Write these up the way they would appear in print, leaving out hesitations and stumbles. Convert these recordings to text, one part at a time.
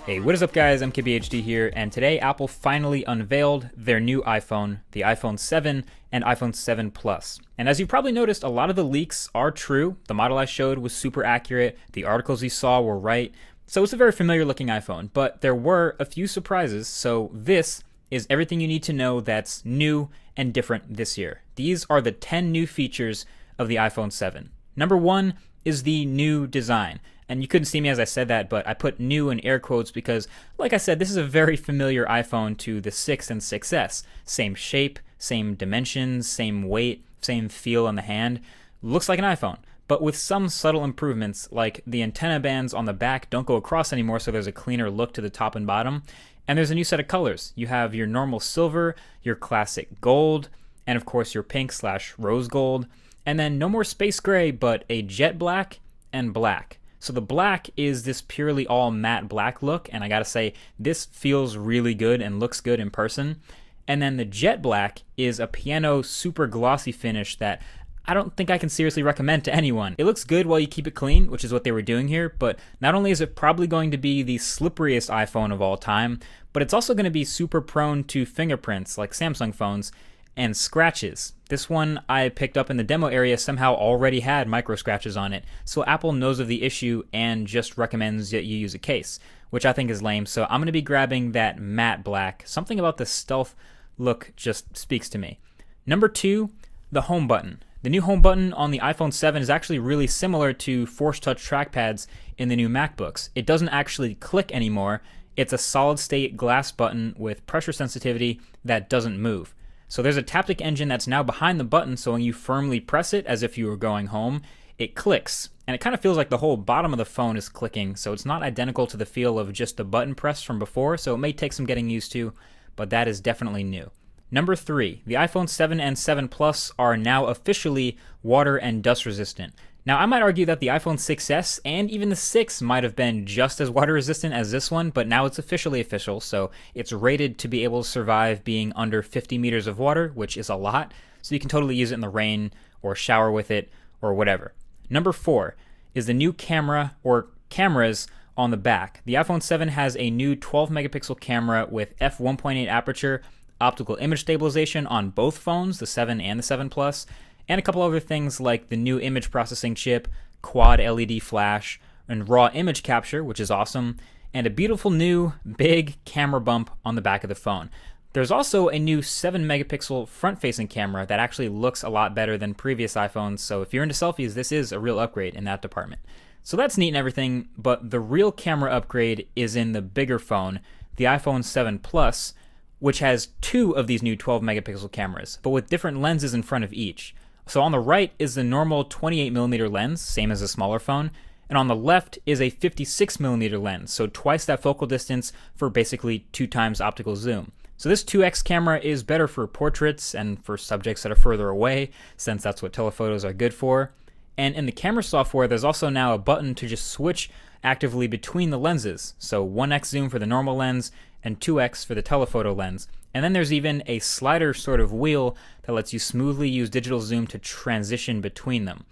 Hey, what is up guys, MKBHD here, and today Apple finally unveiled their new iPhone, the iPhone 7 and iPhone 7 Plus. And as you probably noticed, a lot of the leaks are true. The model I showed was super accurate, the articles you saw were right, so it's a very familiar looking iPhone, but there were a few surprises, so this is everything you need to know that's new and different this year. These are the 10 new features of the iPhone 7. Number 1 is the new design. And you couldn't see me as I said that, but I put new in air quotes because, like I said, this is a very familiar iPhone to the 6 and 6S. Same shape, same dimensions, same weight, same feel on the hand. Looks like an iPhone, but with some subtle improvements, like the antenna bands on the back don't go across anymore, so there's a cleaner look to the top and bottom. And there's a new set of colors. You have your normal silver, your classic gold, and of course your pink/rose gold. And then no more space gray, but a jet black and black. So the black is this purely all matte black look, and I gotta say, this feels really good and looks good in person. And then the jet black is a piano super glossy finish that I don't think I can seriously recommend to anyone. It looks good while you keep it clean, which is what they were doing here, but not only is it probably going to be the slipperiest iPhone of all time, but it's also going to be super prone to fingerprints like Samsung phones and scratches. This one I picked up in the demo area somehow already had micro scratches on it, so Apple knows of the issue and just recommends that you use a case, which I think is lame, so I'm going to be grabbing that matte black. Something about the stealth look just speaks to me. Number 2, the home button. The new home button on the iPhone 7 is actually really similar to Force Touch trackpads in the new MacBooks. It doesn't actually click anymore. It's a solid-state glass button with pressure sensitivity that doesn't move. So there's a Taptic engine that's now behind the button, so when you firmly press it as if you were going home, it clicks. And it kind of feels like the whole bottom of the phone is clicking, so it's not identical to the feel of just the button press from before, so it may take some getting used to, but that is definitely new. Number 3, the iPhone 7 and 7 Plus are now officially water and dust resistant. Now I might argue that the iPhone 6S and even the 6 might have been just as water resistant as this one, but now it's officially official, so it's rated to be able to survive being under 50 meters of water, which is a lot, so you can totally use it in the rain or shower with it or whatever. Number 4 is the new camera or cameras on the back. The iPhone 7 has a new 12 megapixel camera with f1.8 aperture, optical image stabilization on both phones, the 7 and the 7 Plus, and a couple other things like the new image processing chip, quad LED flash, and raw image capture, which is awesome, and a beautiful new big camera bump on the back of the phone. There's also a new 7 megapixel front-facing camera that actually looks a lot better than previous iPhones, so if you're into selfies, this is a real upgrade in that department. So that's neat and everything, but the real camera upgrade is in the bigger phone, the iPhone 7 Plus, which has 2 of these new 12 megapixel cameras, but with different lenses in front of each. So on the right is the normal 28mm lens, same as a smaller phone, and on the left is a 56mm lens, so twice that focal distance for basically 2 times optical zoom. So this 2x camera is better for portraits and for subjects that are further away, since that's what telephotos are good for. And in the camera software, there's also now a button to just switch actively between the lenses, so 1x zoom for the normal lens and 2x for the telephoto lens. And then there's even a slider sort of wheel that lets you smoothly use digital zoom to transition between them.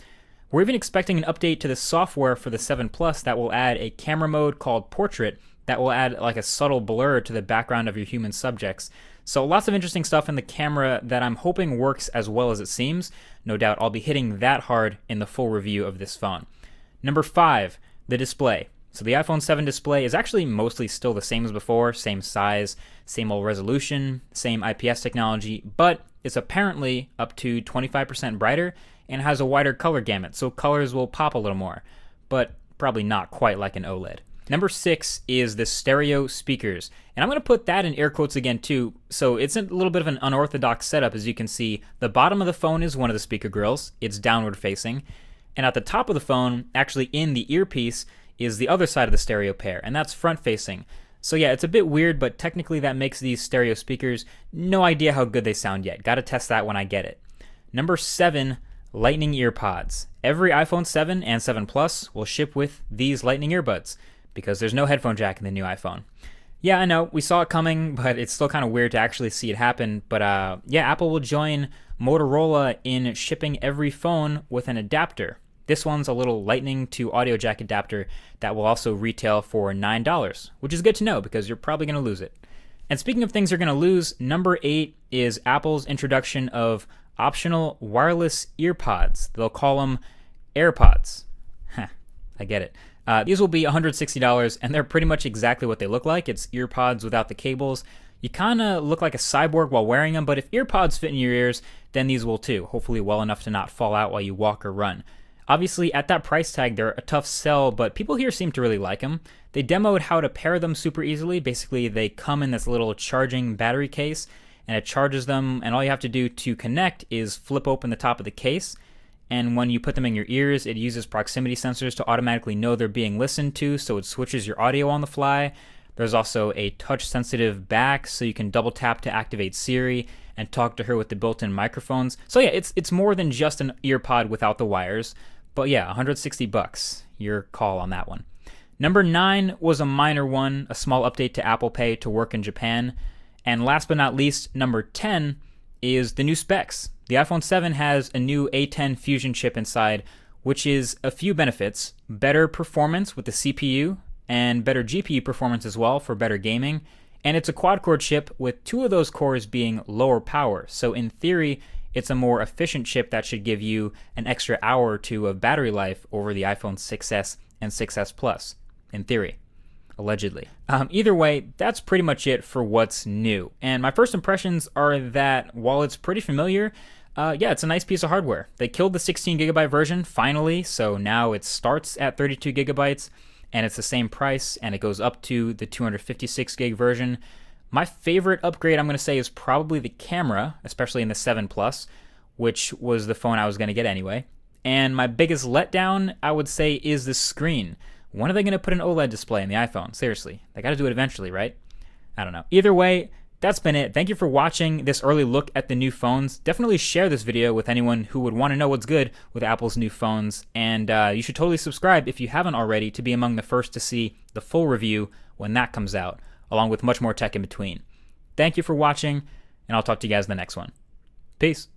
We're even expecting an update to the software for the 7 Plus that will add a camera mode called Portrait that will add like a subtle blur to the background of your human subjects. So lots of interesting stuff in the camera that I'm hoping works as well as it seems. No doubt I'll be hitting that hard in the full review of this phone. Number 5, the display. So the iPhone 7 display is actually mostly still the same as before, same size, same old resolution, same IPS technology, but it's apparently up to 25% brighter and has a wider color gamut, so colors will pop a little more, but probably not quite like an OLED. Number 6 is the stereo speakers, and I'm going to put that in air quotes again too, so it's a little bit of an unorthodox setup. As you can see, the bottom of the phone is one of the speaker grills, it's downward facing, and at the top of the phone, actually in the earpiece, is the other side of the stereo pair, and that's front facing. So yeah, it's a bit weird, but technically that makes these stereo speakers. No idea how good they sound yet. Gotta test that when I get it. Number 7, Lightning earpods. Every iPhone 7 and 7 Plus will ship with these Lightning earbuds, because there's no headphone jack in the new iPhone. Yeah, I know, we saw it coming, but it's still kind of weird to actually see it happen. But yeah, Apple will join Motorola in shipping every phone with an adapter. This one's a little lightning to audio jack adapter that will also retail for $9, which is good to know because you're probably going to lose it. And speaking of things you're going to lose, number 8 is Apple's introduction of optional wireless earpods. They'll call them AirPods. I get it. These will be $160, and they're pretty much exactly what they look like. It's earpods without the cables. You kind of look like a cyborg while wearing them, but if earpods fit in your ears, then these will too, hopefully well enough to not fall out while you walk or run. Obviously, at that price tag, they're a tough sell, but people here seem to really like them. They demoed how to pair them super easily. Basically, they come in this little charging battery case, and it charges them, and all you have to do to connect is flip open the top of the case, and when you put them in your ears, it uses proximity sensors to automatically know they're being listened to, so it switches your audio on the fly. There's also a touch-sensitive back, so you can double tap to activate Siri and talk to her with the built-in microphones. So yeah, it's more than just an earpod without the wires. But yeah, $160. Your call on that one. Number 9 was a minor one, a small update to Apple Pay to work in Japan. And last but not least, number 10 is the new specs. The iPhone 7 has a new A10 Fusion chip inside, which is a few benefits. Better performance with the CPU, and better GPU performance as well for better gaming. And it's a quad-core chip with 2 of those cores being lower power. So in theory, it's a more efficient chip that should give you an extra hour or 2 of battery life over the iPhone 6s and 6s Plus, in theory, allegedly. Either way, that's pretty much it for what's new. And my first impressions are that while it's pretty familiar, yeah, it's a nice piece of hardware. They killed the 16GB version, finally, so now it starts at 32GB, and it's the same price, and it goes up to the 256GB version. My favorite upgrade, I'm going to say, is probably the camera, especially in the 7 Plus, which was the phone I was going to get anyway. And my biggest letdown, I would say, is the screen. When are they going to put an OLED display in the iPhone? Seriously, they got to do it eventually, right? I don't know. Either way, that's been it. Thank you for watching this early look at the new phones. Definitely share this video with anyone who would want to know what's good with Apple's new phones. And you should totally subscribe if you haven't already to be among the first to see the full review when that comes out, along with much more tech in between. Thank you for watching, and I'll talk to you guys in the next one. Peace.